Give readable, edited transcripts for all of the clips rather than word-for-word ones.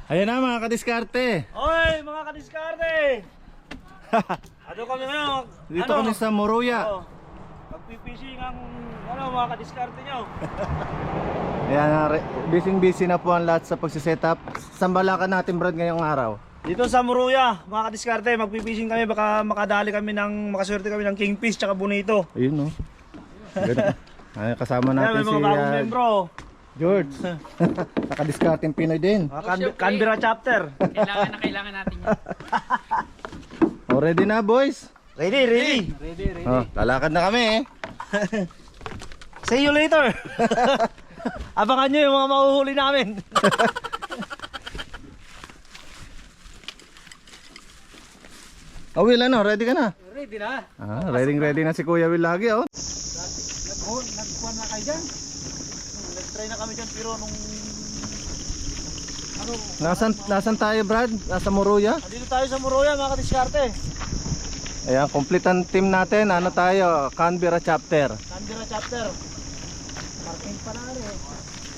Ayan na mga kadiskarte. Oy, mga kadiskarte! Ano kami ngayon? Dito kami sa Moruya. Oh, magpipishing ang mga kadiskarte nyo. Ayan, busy na po ang lahat sa pagsisetup. Sambalakan natin Brad ngayong araw. Dito sa Moruya, mga kadiskarte, magpipishing kami. Baka makadali kami makaswerte kami ng kingfish tsaka bonito. Ayun no. Ay, kasama natin May si mga bagong membro. George. Nakadiskarteng Pinoy din. Canberra chapter. Kailangan natin yan. O, ready na boys? Ready. Oh, lalakad na kami See you later. Abangan nyo yung mga mahuhuli namin. Will, ano? Ready ka na? Ready na. Ready na si Kuya Will lagi oh. Nagkuhan na kayo dyan. Nag-try na kami dyan pero nung... Nasaan tayo Brad? Nasa Moruya? Dito tayo sa Moruya mga kadiskarte. Ayan, complete ang team natin. Ano tayo? Canberra chapter. Canberra chapter. Parking pa na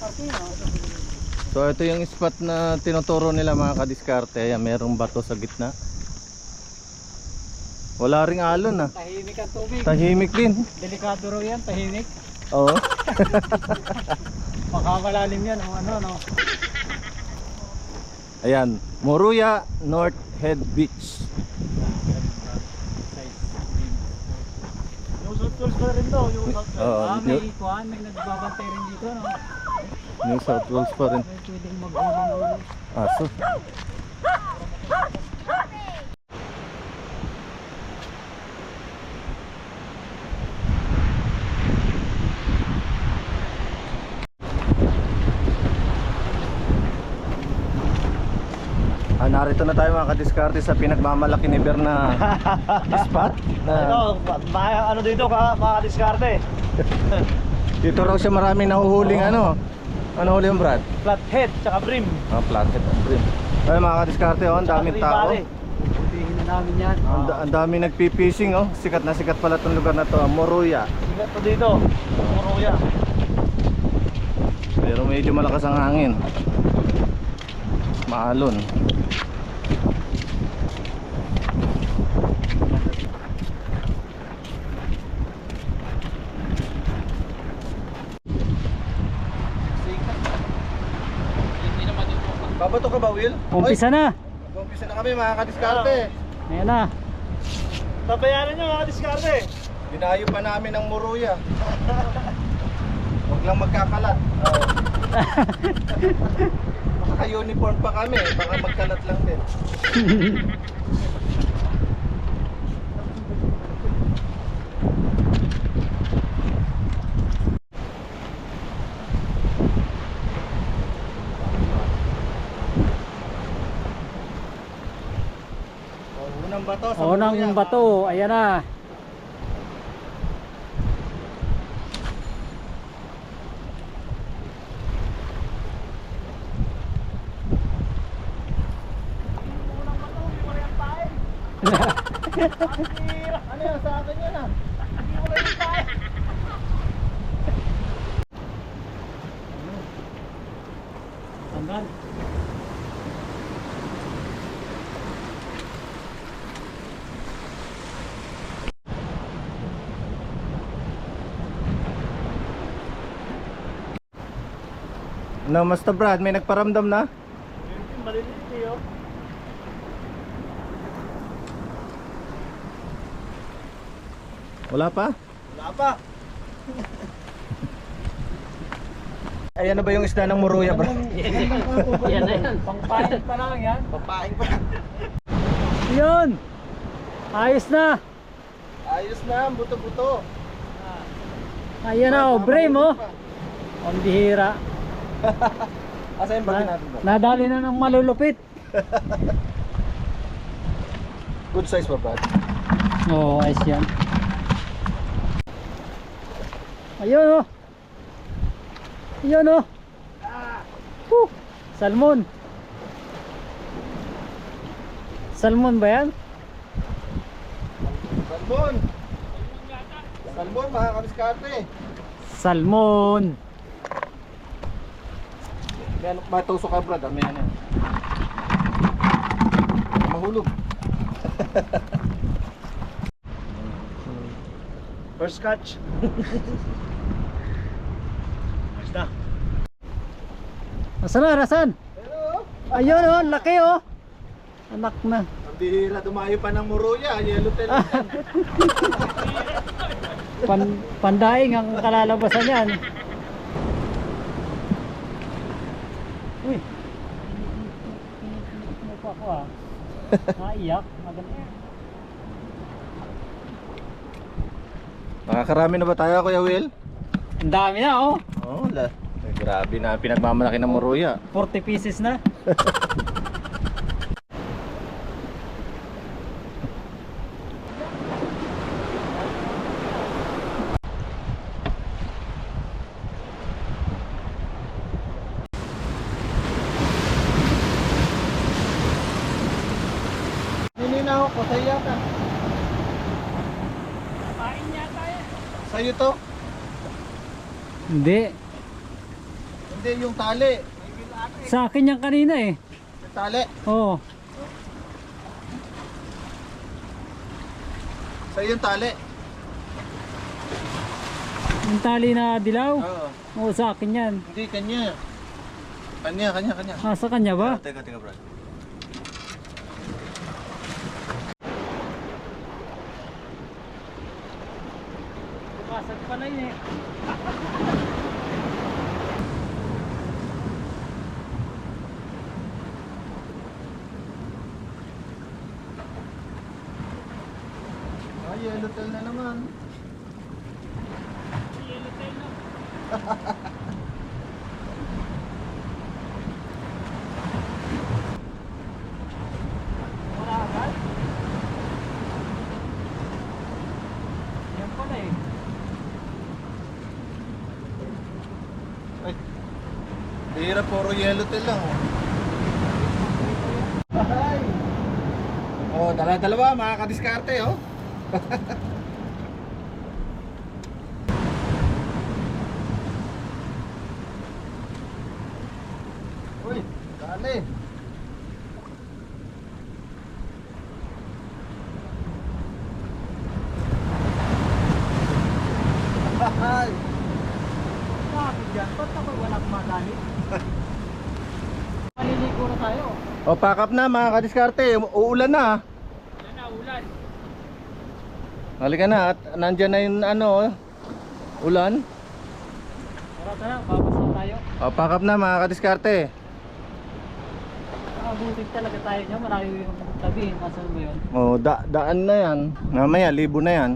Parking So ito yung spot na tinuturo nila mga kadiskarte. Ayan, merong bato sa gitna. Wala ring alon ah. Tahimik ang tubig. Tahimik din. Delikado raw yan, tahimik. Oo. Makakalalim yan o ano. Ayan, Moruya North Head Beach. Yung South Coast pa rin daw. May kuhan, may nagbabantay rin dito no. New South Wales pa rin. May pwedeng maghuli na Aso. Narito na tayo mga kadiskarte sa pinagmamalaki ni Ber na spot na Ano dito mga kadiskarte? dito raw siya maraming nahuhuling ano huli yung Brad? Flathead tsaka brim. Flathead at brim. Ay mga kadiskarte ang daming tao. Tingin na namin yan. Ang daming nagpipishing sikat na sikat pala itong lugar na to, Moruya. Sikat to dito, Moruya. Pero medyo malakas ang hangin. Maalon. Babato ka ba, Will? Umpisa na. Umpisa na kami mga kadiskarte. Ayan na. Tabayanan nyo mga kadiskarte. Dinayo pa namin ang Moruya. Huwag lang magkakalat. Naka-uniform pa kami, baka magkalat lang din. Unang bato sa Unang Moruya. bato, ayan na. Ano yan sa akin yan ah? Tanggal. No, Master Brad, may nagparamdam na? Maliliit eh oh. Wala pa? Wala pa. Ayan na ba yung isda ng Moruya, Brad? Yan na yan. Pangpahin pa lang yan. Papaing pa. Yun. Ayos na. Ayos na, buto-buto. Ayan na, brim oh. Ang bihira. Asa yung bagay natin ba? Nadali na ng malulupit. Good size ba, Brad? Oo, ayos yan. Ayun oh. Ayun oh. Salmon. Salmon ba yan? Salmon! Salmon, mga kamiskarte. Salmon. Kaya matusok ka Brad, may ano. Mahulog. First catch. Ayos na. Nasaan na, nasaan? Ayun oh, laki oh. Anak na. Ang bihira, dumayo pa ng Muruya, yellowtail. Pandaing ang kalalabasan yan. Uy. Ano pa ako ah. Naiyak. Maganda. Makakarami na ba tayo, Kuya Will? Ang dami na oh. Oo, grabe na pinagmamalaki ng Muruya. 40 pieces na. Hindi na ako, patay yata. Kain yata yan. Sa'yo to? Hindi. Hindi, yung tali. Sa akin yan kanina eh. Yung tali. Oo. Sa'yo yung tali. Yung tali na dilaw. Oo. Oo, sa akin yan. Hindi, kanya. Kanya. Ah, sa kanya ba? Teka, Brad. Basag pala yun eh. Ay, yellowtail na naman. Yellowtail na. Wala agad? Yan pala eh. Ay, bihira, puro yellowtail lang. Ay! Oh, dalawa, makakadiskarte, oh. Uy, dali. Ay! Bakit dyan? Ba't ako walang madali? Maliligo na tayo. O, pack up na mga kadiskarte. Uulan na. Yan na, ulan. Halika na at nandyan na yung ano, ulan. Tara, babas na tayo. O, pack up na mga kadiskarte. Nakabutik talaga tayo niya. Malayo yung tabi. Nasaan ba yun? O, daan na yan. Mamaya, libo na yan.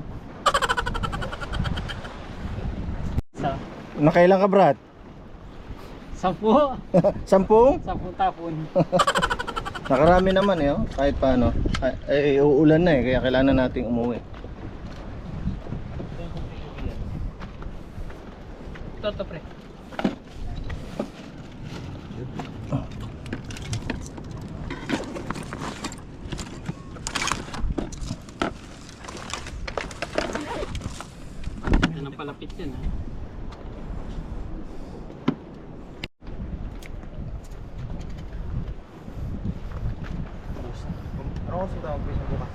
Sa Nakailan ka, Brad? 10. 10? 10 tapon. Nakarami naman eh, oh. Kahit paano. Uulan na eh, kaya kailangan nating umuwi. Toto pre. Yan ang palapit yan ha. Ano ko sa bukas?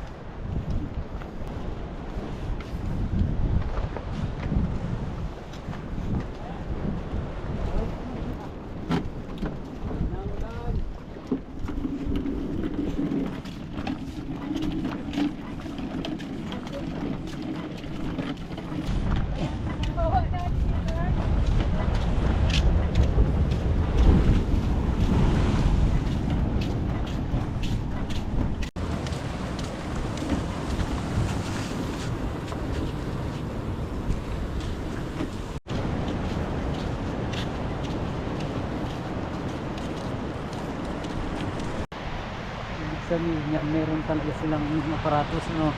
Sabihin niya, meron talaga silang aparatos, no?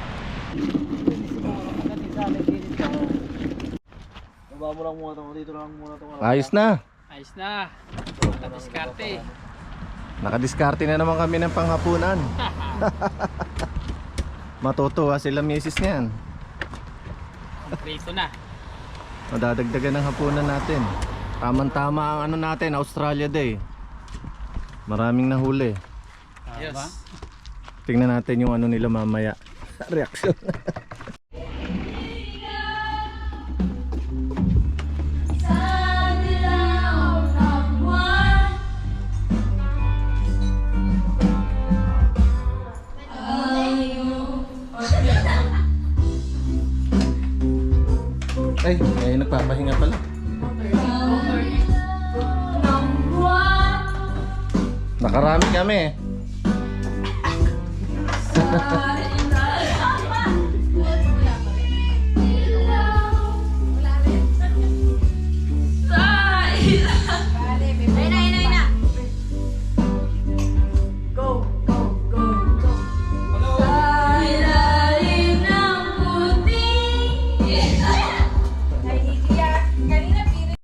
Pwede siguro magaling sa akin dito. Baba mo lang muna ito. Dito lang muna ito. Ayos na. Ayos na. Nakadiskarte. Nakadiskarte na naman kami ng panghapunan. Matutuwa sila misis niyan. Prito na. Madadagdagan ng hapunan natin. Tama-tama ang ano natin, Australia Day. Maraming nahuli. Yes. Ba? Tingnan natin yung ano nila mamaya. Reaction. Ay, nagpapahinga pala. Nakarami kami.